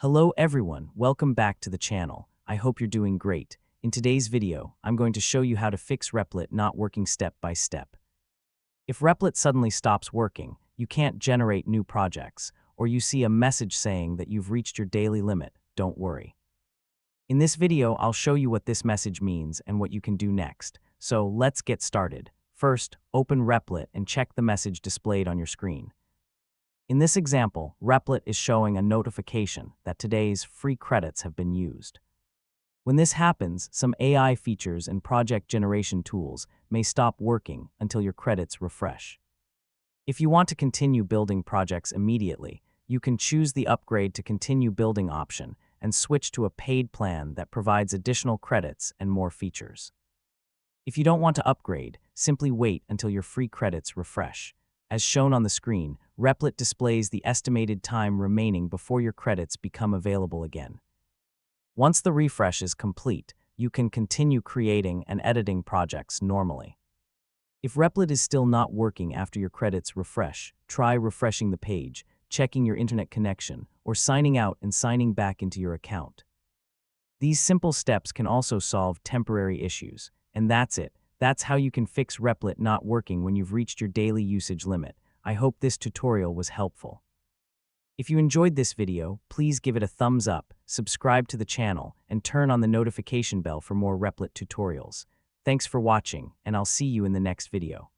Hello everyone, welcome back to the channel. I hope you're doing great. In today's video, I'm going to show you how to fix Replit not working step by step. If Replit suddenly stops working, you can't generate new projects, or you see a message saying that you've reached your daily limit, don't worry. In this video, I'll show you what this message means and what you can do next. So let's get started. First, open Replit and check the message displayed on your screen. In this example, Replit is showing a notification that today's free credits have been used. When this happens, some AI features and project generation tools may stop working until your credits refresh. If you want to continue building projects immediately, you can choose the Upgrade to Continue Building option and switch to a paid plan that provides additional credits and more features. If you don't want to upgrade, simply wait until your free credits refresh. As shown on the screen, Replit displays the estimated time remaining before your credits become available again. Once the refresh is complete, you can continue creating and editing projects normally. If Replit is still not working after your credits refresh, try refreshing the page, checking your internet connection, or signing out and signing back into your account. These simple steps can also solve temporary issues, and that's it. That's how you can fix Replit not working when you've reached your daily usage limit. I hope this tutorial was helpful. If you enjoyed this video, please give it a thumbs up, subscribe to the channel, and turn on the notification bell for more Replit tutorials. Thanks for watching, and I'll see you in the next video.